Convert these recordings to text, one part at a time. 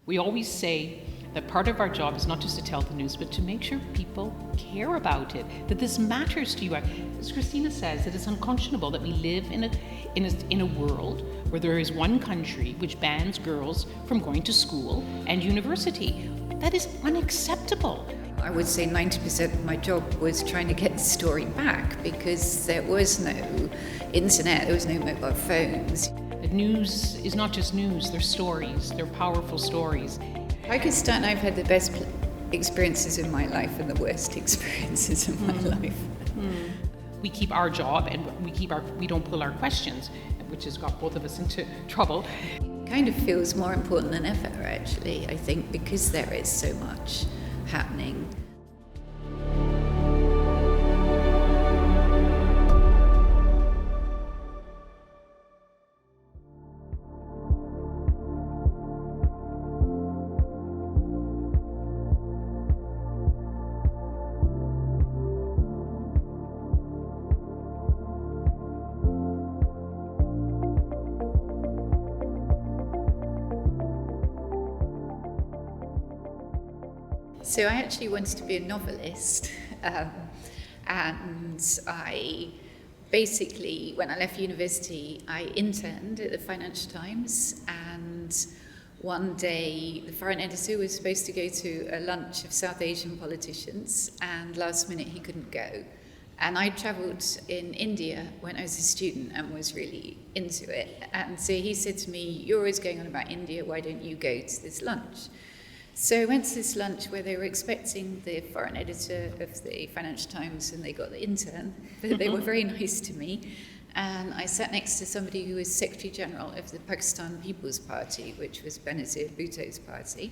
We always say that part of our job is not just to tell the news, but to make sure people care about it, that this matters to you. As Christina says, it is unconscionable that we live in a world where there is one country which bans girls from going to school and university. That is unacceptable. I would say 90% of my job was trying to get the story back because there was no internet, there was no mobile phones. The news is not just news, they're stories, they're powerful stories. Pakistan, I've had the best experiences in my life and the worst experiences in my life. We keep our job and we don't pull our questions, which has got both of us into trouble. Kind of feels more important than ever, actually, I think, because there is so much happening. So I actually wanted to be a novelist, and I basically, when I left university, I interned at the Financial Times, and one day the foreign editor was supposed to go to a lunch of South Asian politicians, and last minute he couldn't go. And I travelled in India when I was a student and was really into it. And so he said to me, "You're always going on about India, why don't you go to this lunch?" So I went to this lunch where they were expecting the foreign editor of the Financial Times and they got the intern, but they were very nice to me. And I sat next to somebody who was Secretary General of the Pakistan People's Party, which was Benazir Bhutto's party.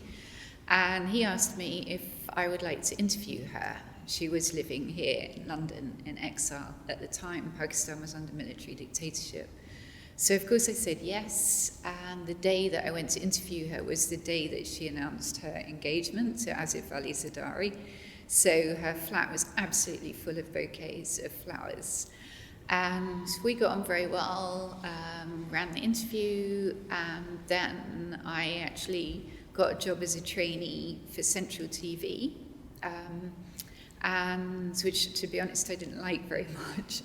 And he asked me if I would like to interview her. She was living here in London in exile at the time. Pakistan was under military dictatorship. So of course I said yes, and the day that I went to interview her was the day that she announced her engagement to Asif Ali Zardari. So her flat was absolutely full of bouquets of flowers. And we got on very well, ran the interview, and then I actually got a job as a trainee for Central TV, and which, to be honest, I didn't like very much.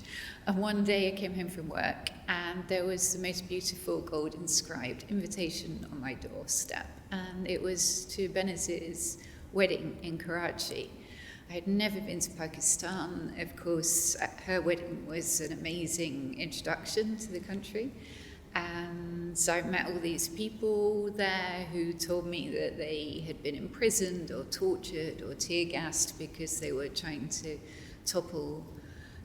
And one day I came home from work and there was the most beautiful gold inscribed invitation on my doorstep, and it was to Benazir's wedding in Karachi. I had never been to Pakistan. Of course, her wedding was an amazing introduction to the country. And so I met all these people there who told me that they had been imprisoned or tortured or tear gassed because they were trying to topple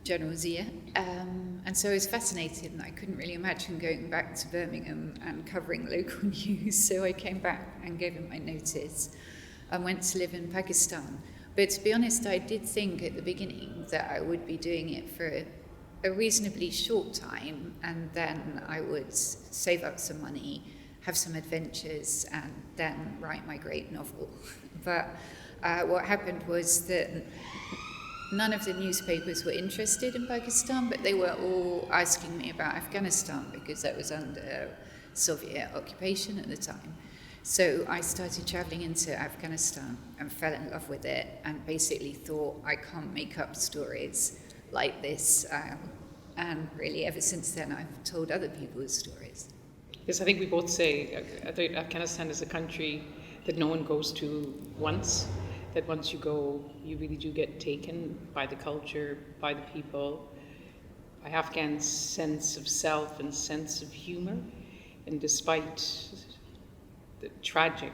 General Zia. And so I was fascinated, and I couldn't really imagine going back to Birmingham and covering local news. So I came back and gave them my notice and went to live in Pakistan. But to be honest, I did think at the beginning that I would be doing it for a reasonably short time, and then I would save up some money, have some adventures, and then write my great novel. But what happened was that none of the newspapers were interested in Pakistan, but they were all asking me about Afghanistan because that was under Soviet occupation at the time. So I started traveling into Afghanistan and fell in love with it, and basically thought, I can't make up stories like this, and really ever since then I've told other people's stories. Yes, I think we both say Afghanistan is a country that no one goes to once, that once you go, you really do get taken by the culture, by the people, by Afghans' sense of self and sense of humor. And despite the tragic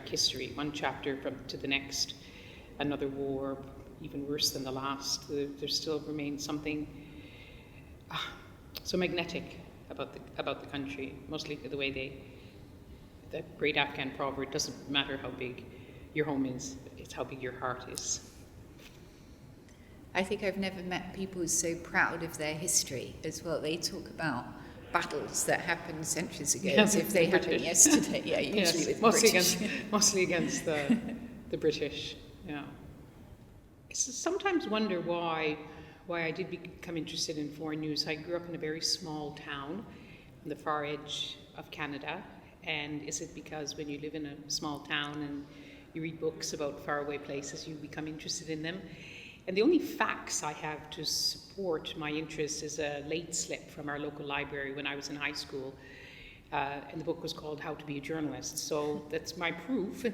history, one chapter to the next, another war, even worse than the last, there still remains something so magnetic about the country, mostly the way the great Afghan proverb, it doesn't matter how big your home is, it's how big your heart is. I think I've never met people so proud of their history as well. They talk about battles that happened centuries ago as if they happened yesterday. Yeah, usually with British. Mostly against the British. Yeah. I sometimes wonder why I did become interested in foreign news. I grew up in a very small town on the far edge of Canada, And is it because when you live in a small town and you read books about faraway places, you become interested in them? And the only facts I have to support my interest is a late slip from our local library when I was in high school. And the book was called How to Be a Journalist. So that's my proof,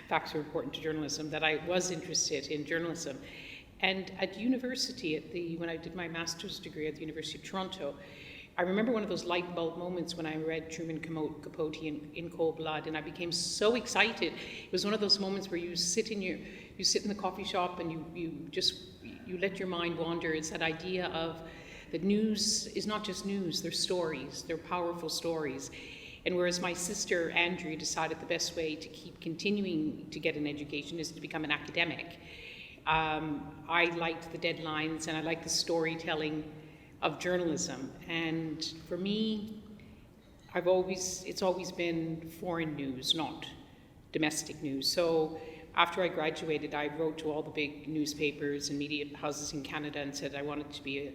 facts are important to journalism, that I was interested in journalism. And at university, when I did my master's degree at the University of Toronto, I remember one of those light bulb moments when I read Truman Capote in Cold Blood, and I became so excited. It was one of those moments where you sit in the coffee shop and you let your mind wander. It's that idea of that news is not just news, they're stories, they're powerful stories. And whereas my sister Andrea decided the best way to keep continuing to get an education is to become an academic, I liked the deadlines and I liked the storytelling of journalism. And for me, it's always been foreign news, not domestic news. So after I graduated, I wrote to all the big newspapers and media houses in Canada and said I wanted to be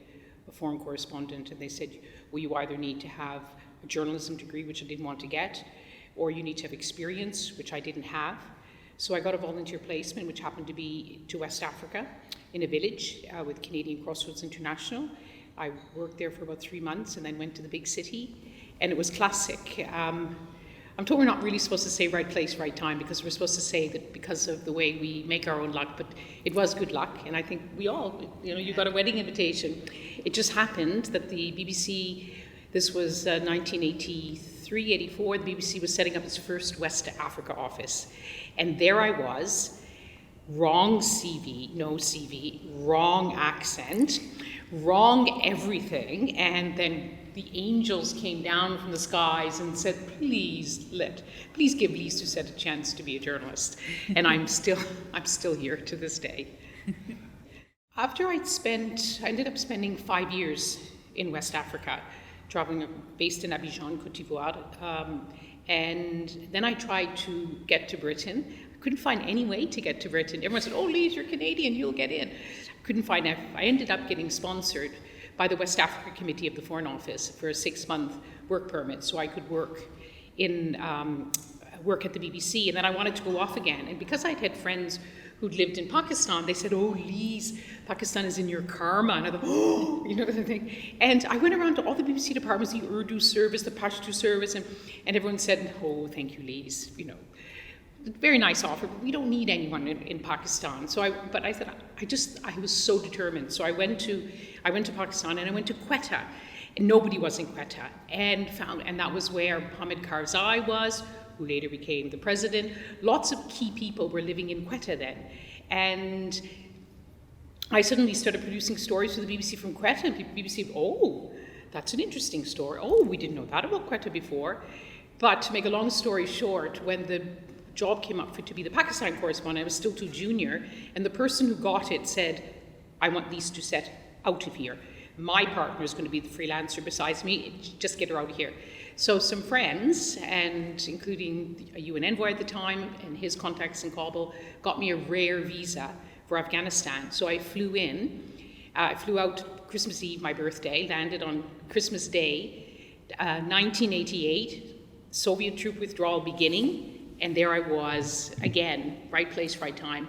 a foreign correspondent. And they said, well, you either need to have a journalism degree, which I didn't want to get, or you need to have experience, which I didn't have. So I got a volunteer placement, which happened to be to West Africa in a village with Canadian Crossroads International. I worked there for about 3 months and then went to the big city, and it was classic. I'm told we're not really supposed to say right place, right time, because we're supposed to say that because of the way we make our own luck, but it was good luck, and I think we all, you got a wedding invitation. It just happened that the BBC, this was 1983, 84, the BBC was setting up its first West Africa office, and there I was, wrong CV, no CV, wrong accent, wrong everything, and then the angels came down from the skies and said, please give Lyse Doucet a chance to be a journalist. And I'm still here to this day. After I ended up spending 5 years in West Africa, traveling, based in Abidjan, Côte d'Ivoire, and then I tried to get to Britain. I couldn't find any way to get to Britain. Everyone said, oh, Lyse, you're Canadian, you'll get in. I ended up getting sponsored by the West Africa Committee of the Foreign Office for a 6-month work permit, so I could work at the BBC, and then I wanted to go off again. And because I'd had friends who'd lived in Pakistan, they said, oh, Lyse, Pakistan is in your karma. And I thought, oh, the thing. And I went around to all the BBC departments, the Urdu service, the Pashto service, and everyone said, oh, thank you, Lyse, very nice offer, but we don't need anyone in Pakistan. So I said, I was so determined. So I went to Pakistan, and I went to Quetta, and nobody was in Quetta, and that was where Hamid Karzai was, who later became the president. Lots of key people were living in Quetta then. And I suddenly started producing stories for the BBC from Quetta, and the BBC, oh, that's an interesting story. Oh, we didn't know that about Quetta before. But to make a long story short, when the job came up to be the Pakistan correspondent, I was still too junior, and the person who got it said, I want Lyse Doucet out of here. My partner is going to be the freelancer besides me, just get her out of here. So some friends, and including a UN envoy at the time and his contacts in Kabul, got me a rare visa for Afghanistan. So I flew in, I flew out Christmas Eve, my birthday, landed on Christmas Day, 1988, Soviet troop withdrawal beginning, and there I was, again, right place, right time,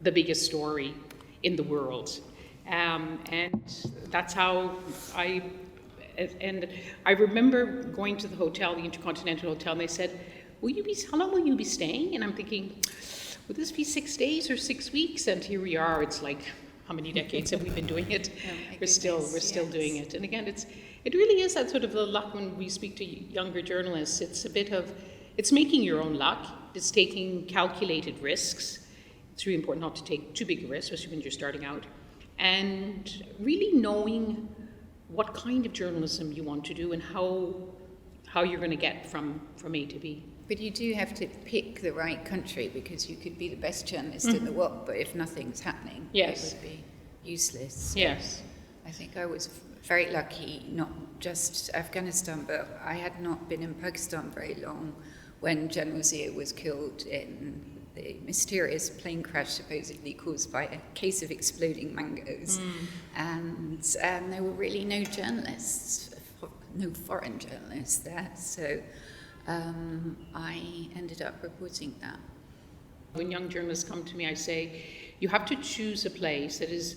the biggest story in the world. And that's how I remember going to the hotel, the Intercontinental Hotel, and they said, how long will you be staying? And I'm thinking, would this be 6 days or 6 weeks? And here we are, it's like, how many decades have we been doing it? We're still doing it. And again, it really is that sort of the luck when we speak to younger journalists. It's making your own luck. It's taking calculated risks. It's really important not to take too big a risk, especially when you're starting out. And really knowing what kind of journalism you want to do and how you're going to get from A to B. But you do have to pick the right country, because you could be the best journalist in the world, but if nothing's happening, yes, it would be useless. So yes. I think I was very lucky, not just Afghanistan, but I had not been in Pakistan very long when General Zia was killed in the mysterious plane crash supposedly caused by a case of exploding mangoes. And there were really no journalists, no foreign journalists there. So I ended up reporting that. When young journalists come to me, I say, you have to choose a place that is,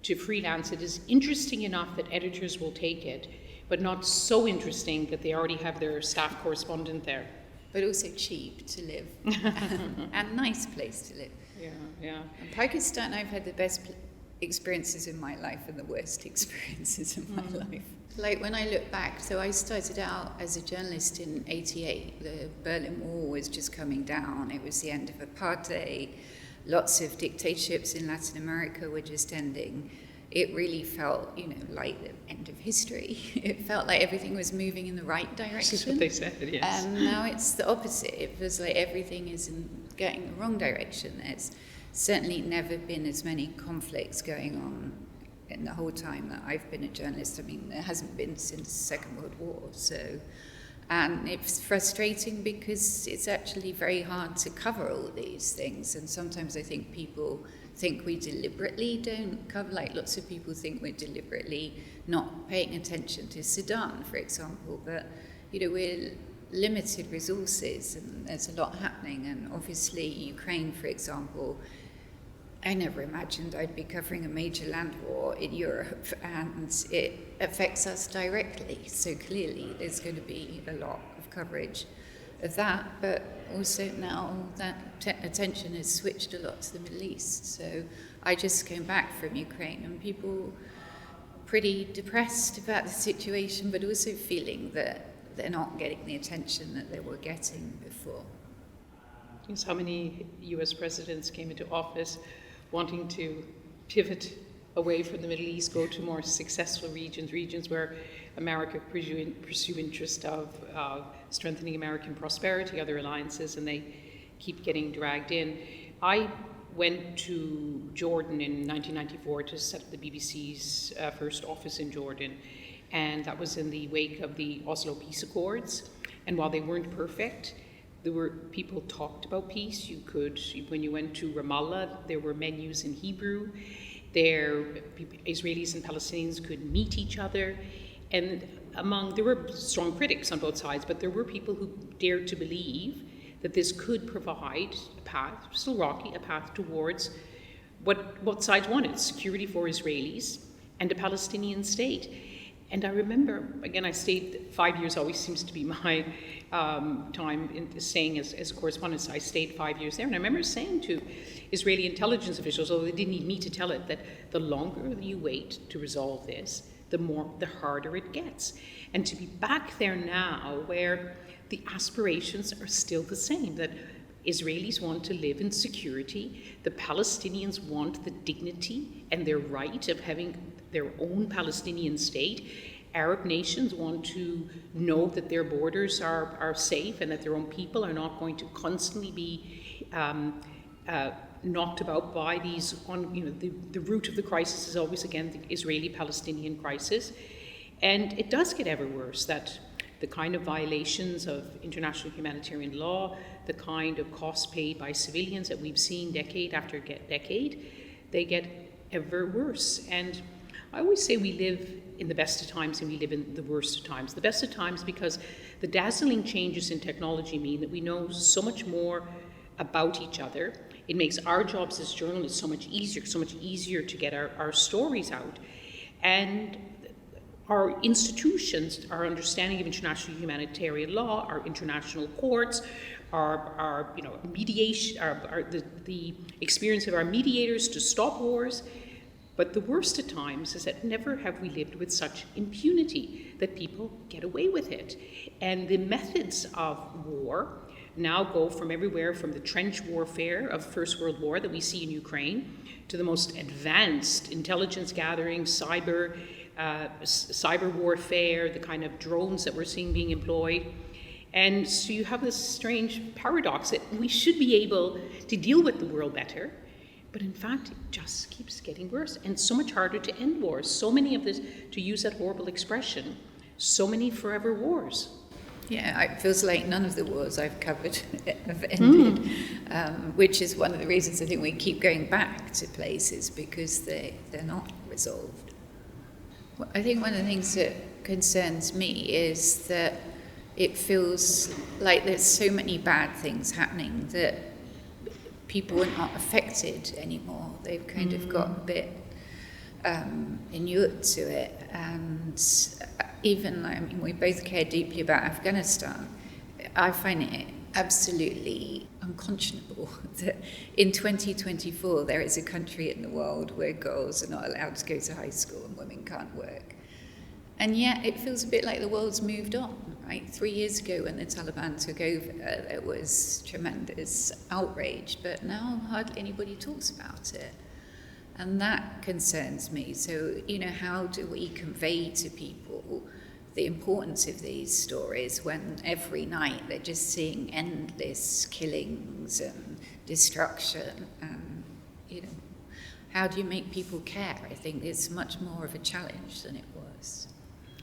to freelance, it is interesting enough that editors will take it, but not so interesting that they already have their staff correspondent there. But also cheap to live and nice place to live. Yeah. In Pakistan, I've had the best experiences in my life and the worst experiences in my life. Like when I look back, so I started out as a journalist in '88. The Berlin Wall was just coming down. It was the end of apartheid. Lots of dictatorships in Latin America were just ending. It really felt, like the end of history. It felt like everything was moving in the right direction. That's what they said, yes. And now it's the opposite. It feels like everything is going the wrong direction. There's certainly never been as many conflicts going on in the whole time that I've been a journalist. I mean, there hasn't been since the Second World War. And it's frustrating because it's actually very hard to cover all these things. And sometimes I think people think we deliberately don't cover, like lots of people think we're deliberately not paying attention to Sudan, for example. But, we're limited resources and there's a lot happening. And obviously Ukraine, for example, I never imagined I'd be covering a major land war in Europe, and it affects us directly. So clearly there's going to be a lot of coverage of that, but also now that attention has switched a lot to the Middle East. So I just came back from Ukraine and people pretty depressed about the situation, but also feeling that they're not getting the attention that they were getting before. Yes, how many US presidents came into office wanting to pivot away from the Middle East, go to more successful regions where America pursue interest of strengthening American prosperity, other alliances, and they keep getting dragged in. I went to Jordan in 1994 to set up the BBC's first office in Jordan, and that was in the wake of the Oslo Peace Accords. And while they weren't perfect, people talked about peace. When you went to Ramallah, there were menus in Hebrew. Israelis and Palestinians could meet each other. And there were strong critics on both sides, but there were people who dared to believe that this could provide a path, still rocky, a path towards what both sides wanted: security for Israelis and a Palestinian state. And I remember, again, I stayed 5 years, always seems to be my time in staying as a correspondent. So I stayed 5 years there. And I remember saying to Israeli intelligence officials, although they didn't need me to tell it, that the longer you wait to resolve this, the harder it gets. And to be back there now where the aspirations are still the same, that Israelis want to live in security, the Palestinians want the dignity and their right of having their own Palestinian state. Arab nations want to know that their borders are safe and that their own people are not going to constantly be knocked about by these. The root of the crisis is always, again, the Israeli-Palestinian crisis. And it does get ever worse, that the kind of violations of international humanitarian law, the kind of costs paid by civilians that we've seen decade after decade, they get ever worse. And I always say we live in the best of times and we live in the worst of times. The best of times because the dazzling changes in technology mean that we know so much more about each other. It makes our jobs as journalists so much easier to get our stories out. And our institutions, our understanding of international humanitarian law, our international courts, our mediation, the experience of our mediators to stop wars. But the worst at times is that never have we lived with such impunity, that people get away with it. And the methods of war now go from everywhere from the trench warfare of First World War that we see in Ukraine to the most advanced intelligence gathering, cyber warfare, the kind of drones that we're seeing being employed. And so you have this strange paradox that we should be able to deal with the world better, but in fact, it just keeps getting worse and so much harder to end wars. So many of this, to use that horrible expression, so many forever wars. Yeah, it feels like none of the wars I've covered have ended, which is one of the reasons I think we keep going back to places, because they're not resolved. I think one of the things that concerns me is that it feels like there's so many bad things happening that people are not affected anymore. They've kind of got a bit inured to it. And even, I mean, we both care deeply about Afghanistan. I find it absolutely unconscionable that in 2024 there is a country in the world where girls are not allowed to go to high school and women can't work. And yet it feels a bit like the world's moved on, right? 3 years ago when the Taliban took over, there was tremendous outrage, but now hardly anybody talks about it. And that concerns me. So, you know, how do we convey to people the importance of these stories when every night they're just seeing endless killings and destruction? And, you know, how do you make people care? I think it's much more of a challenge than it was.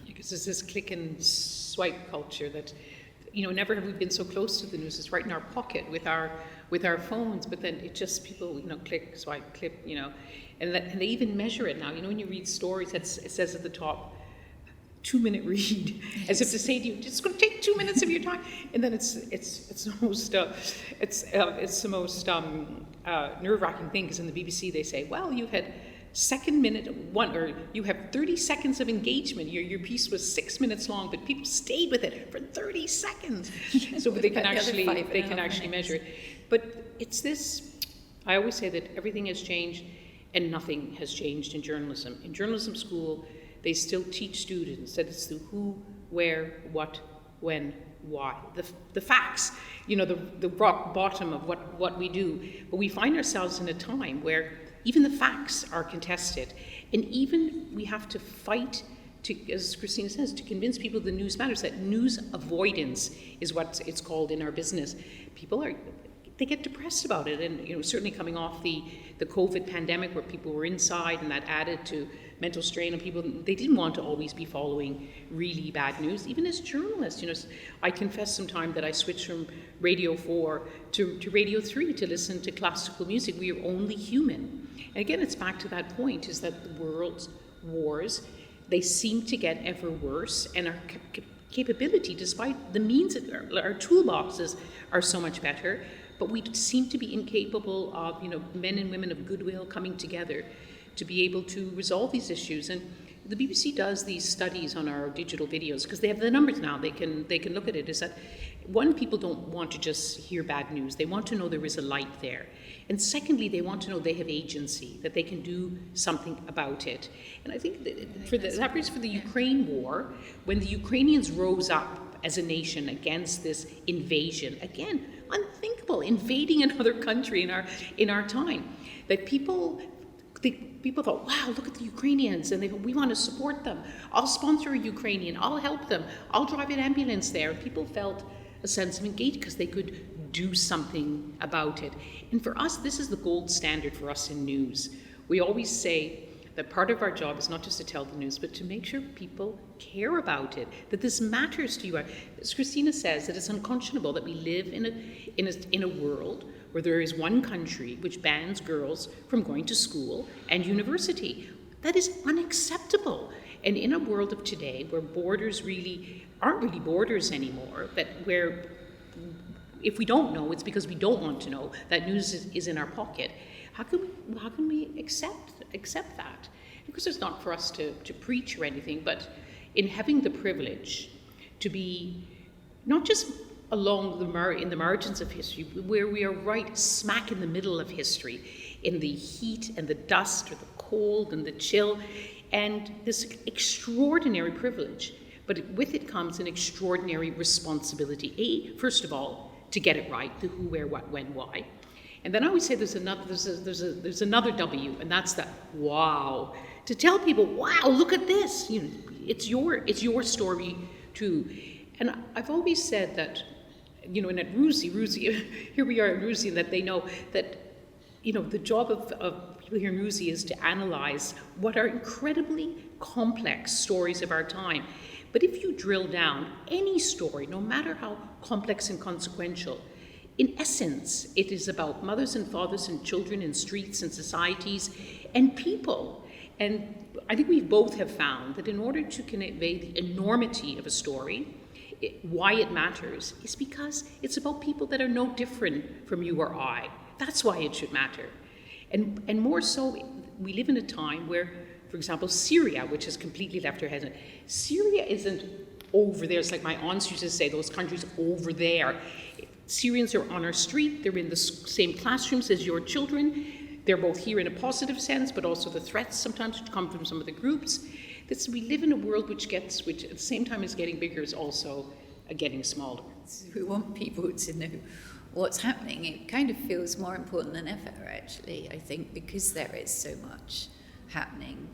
Because there's this click and swipe culture that, you know, never have we been so close to the news. It's right in our pocket with our phones, but then it just, people, you know, click, swipe, click, you know, and they even measure it now. You know, when you read stories, it says at the top, 2-minute read, as if to say to you, it's going to take 2 minutes of your time, and then it's the most nerve-wracking thing, because in the BBC they say, well, you had second minute one, or you have 30 seconds of engagement. Your piece was 6 minutes long, but people stayed with it for 30 seconds. So they can actually measure it. But it's this. I always say that everything has changed, and nothing has changed in journalism. In journalism school, they still teach students that it's the who, where, what, when, why. The facts, you know, the rock bottom of what we do. But we find ourselves in a time where even the facts are contested. And even we have to fight to, as Christina says, to convince people the news matters, that news avoidance is what it's called in our business. People they get depressed about it. And, you know, certainly coming off the COVID pandemic where people were inside, and that added to mental strain on people. They didn't want to always be following really bad news. Even as journalists, you know, I confess sometime that I switched from Radio 4 to Radio 3 to listen to classical music. We are only human. And again, it's back to that point, is that the world's wars, they seem to get ever worse, and our capability, despite the means, our toolboxes are so much better, but we seem to be incapable of, you know, men and women of goodwill coming together to be able to resolve these issues. And the BBC does these studies on our digital videos because they have the numbers now. They can look at it. Is that, one, people don't want to just hear bad news. They want to know there is a light there. And secondly, they want to know they have agency, that they can do something about it. And I think that was for the Ukraine war, when the Ukrainians rose up as a nation against this invasion. Again, unthinkable, invading another country in our time. That people thought, wow, look at the Ukrainians, and we want to support them. I'll sponsor a Ukrainian, I'll help them, I'll drive an ambulance there. People felt a sense of engagement because they could do something about it. And for us, this is the gold standard for us in news. We always say that part of our job is not just to tell the news, but to make sure people care about it, that this matters to you. As Christina says, that it's unconscionable that we live in a world where there is one country which bans girls from going to school and university. That is unacceptable. And in a world of today where borders really aren't really borders anymore, but where if we don't know, it's because we don't want to know, that news is in our pocket. How can we accept that? Because it's not for us to preach or anything, but in having the privilege to be not just in the margins of history, where we are right smack in the middle of history, in the heat and the dust or the cold and the chill, and this extraordinary privilege. But with it comes an extraordinary responsibility. First of all, to get it right, the who, where, what, when, why. And then I always say there's another W, and that's the wow. To tell people, wow, look at this. You know, it's your story too. And I've always said that, you know, and at RUSI, here we are at RUSI, that they know that, you know, the job of people here in RUSI is to analyze what are incredibly complex stories of our time. But if you drill down any story, no matter how complex and consequential, in essence, it is about mothers and fathers and children in streets and societies and people. And I think we both have found that in order to convey the enormity of a story, why it matters is because it's about people that are no different from you or I. That's why it should matter. And more so, we live in a time where, for example, Syria, which has completely left her head, Syria isn't over there. It's like my aunts used to say, those countries over there. Syrians are on our street, they're in the same classrooms as your children. They're both here in a positive sense, but also the threats sometimes come from some of the groups. We live in a world which at the same time is getting bigger, is also getting smaller. So we want people to know what's happening. It kind of feels more important than ever, actually, I think, because there is so much happening.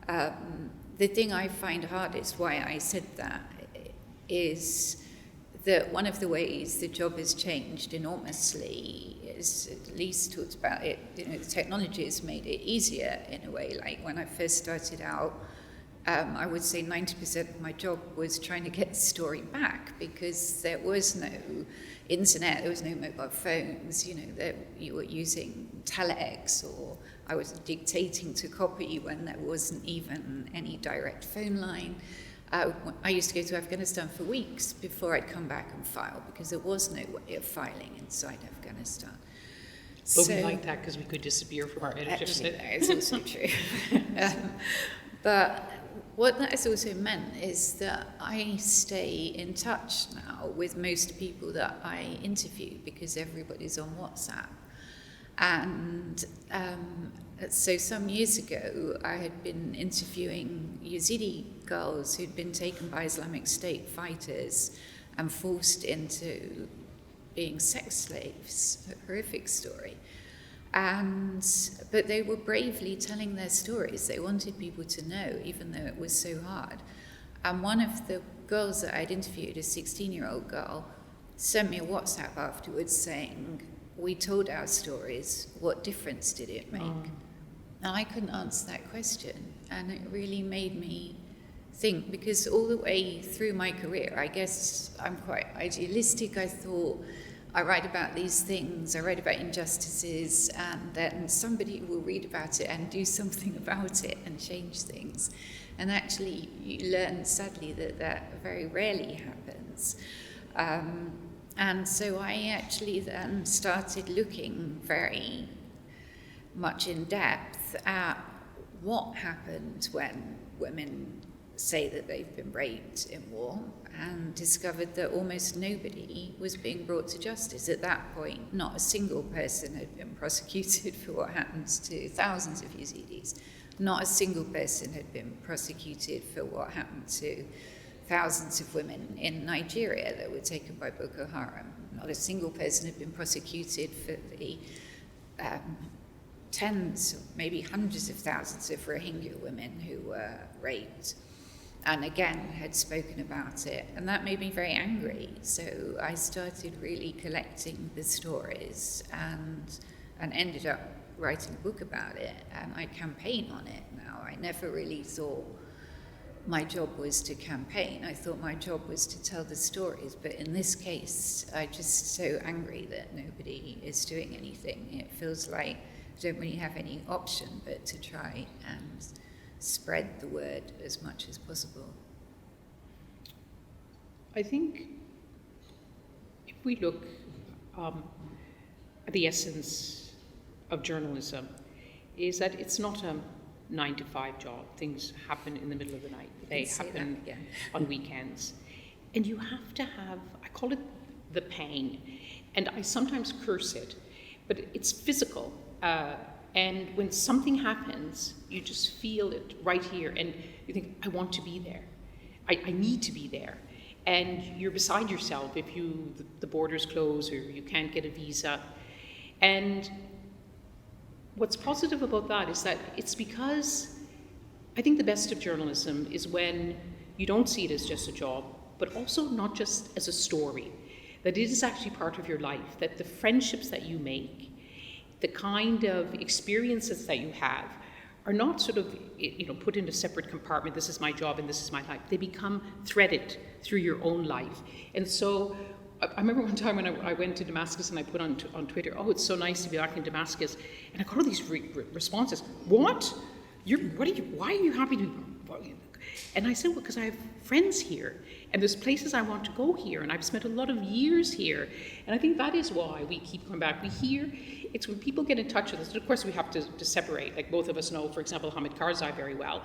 The thing I find hardest, why I said that, is that one of the ways the job has changed enormously is, Lyse talked about it, the technology has made it easier in a way. Like when I first started out, I would say 90% of my job was trying to get the story back because there was no internet, there was no mobile phones, that you were using telex, or I was dictating to copy when there wasn't even any direct phone line. I used to go to Afghanistan for weeks before I'd come back and file because there was no way of filing inside Afghanistan. But we like that because we could disappear from our editors. That is also true. But what that has also meant is that I stay in touch now with most people that I interview because everybody's on WhatsApp. And so some years ago, I had been interviewing Yazidi girls who'd been taken by Islamic State fighters and forced into being sex slaves, a horrific story. But they were bravely telling their stories. They wanted people to know, even though it was so hard. And one of the girls that I'd interviewed, a 16-year-old girl, sent me a WhatsApp afterwards saying, "We told our stories, what difference did it make?" And I couldn't answer that question. And it really made me think, because all the way through my career, I guess I'm quite idealistic. I thought, I write about these things, I write about injustices, and then somebody will read about it and do something about it and change things. And actually, you learn, sadly, that very rarely happens. And so I actually then started looking very much in depth at what happened when women say that they've been raped in war, and discovered that almost nobody was being brought to justice. At that point, not a single person had been prosecuted for what happens to thousands of Yazidis. Not a single person had been prosecuted for what happened to thousands of women in Nigeria that were taken by Boko Haram. Not a single person had been prosecuted for the tens, maybe hundreds of thousands of Rohingya women who were raped, and again had spoken about it. And that made me very angry. So I started really collecting the stories and ended up writing a book about it, and I campaign on it now. I never really thought my job was to campaign. I thought my job was to tell the stories, but in this case, I'm just so angry that nobody is doing anything. It feels like I don't really have any option but to try and spread the word as much as possible. I think if we look at the essence of journalism, is that it's not a 9-to-5 job. Things happen in the middle of the night. They happen on weekends. And you have to have, I call it the pain, and I sometimes curse it, but it's physical. And when something happens, you just feel it right here, and you think, I want to be there. I need to be there. And you're beside yourself if the borders close or you can't get a visa. And what's positive about that is that it's because I think the best of journalism is when you don't see it as just a job, but also not just as a story, that it is actually part of your life, that the friendships that you make, the kind of experiences that you have are not sort of, put in a separate compartment, this is my job and this is my life. They become threaded through your own life. And so I remember one time when I went to Damascus and I put on Twitter, oh, it's so nice to be back in Damascus. And I got all these responses. What? Why are you happy to be? And I said, well, because I have friends here, and there's places I want to go here, and I've spent a lot of years here. And I think that is why we keep coming back. We hear, it's when people get in touch with us, and of course we have to separate. Like both of us know, for example, Hamid Karzai very well,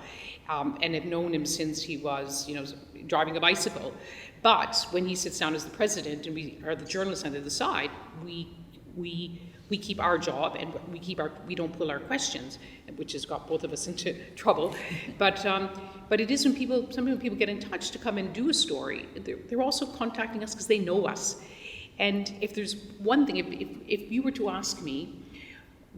and have known him since he was, driving a bicycle. But when he sits down as the president, and we are the journalists on the other side, we keep our job, and we don't pull our questions, which has got both of us into trouble. But it is sometimes when people get in touch to come and do a story, they're also contacting us because they know us. And if there's one thing, if you were to ask me,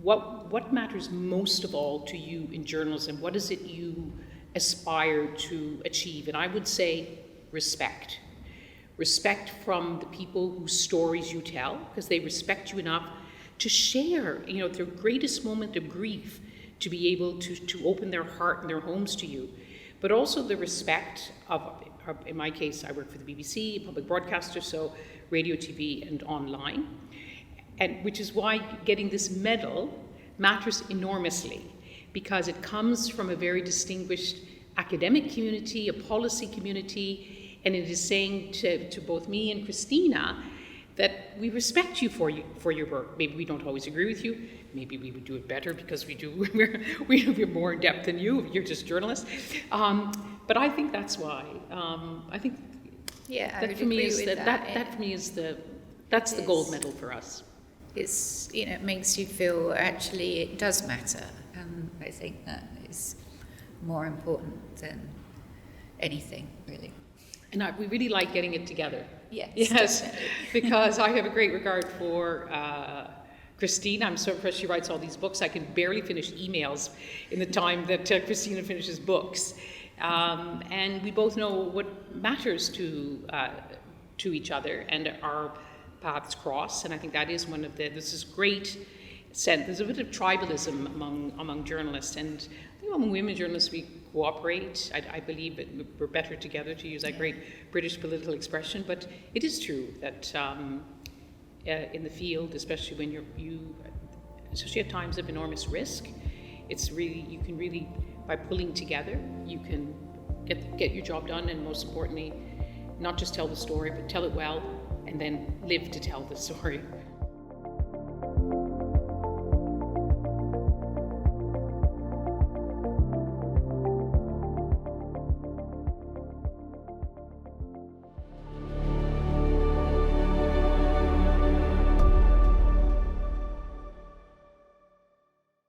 what matters most of all to you in journalism, what is it you aspire to achieve? And I would say respect. Respect from the people whose stories you tell, because they respect you enough to share, their greatest moment of grief, to be able to open their heart and their homes to you. But also the respect of, in my case, I work for the BBC, public broadcaster, so radio, TV, and online. And which is why getting this medal matters enormously, because it comes from a very distinguished academic community, a policy community, and it is saying to both me and Christina that we respect you for your work. Maybe we don't always agree with you. Maybe we would do it better because we're more in depth than you. You're just journalists. But I think that's why. I think that for me is that's the gold medal for us. It's it makes you feel actually it does matter, and I think that is more important than anything really. And we really like getting it together. Yes, because I have a great regard for Christina. I'm so impressed she writes all these books. I can barely finish emails in the time that Christina finishes books. And we both know what matters to each other, and our paths cross. And I think that is this is great sense. There's a bit of tribalism among journalists, and among women journalists we cooperate. I believe that we're better together, to use that great British political expression. But it is true that in the field, especially when especially at times of enormous risk, you can really, by pulling together, you can get your job done, and most importantly, not just tell the story, but tell it well, and then live to tell the story.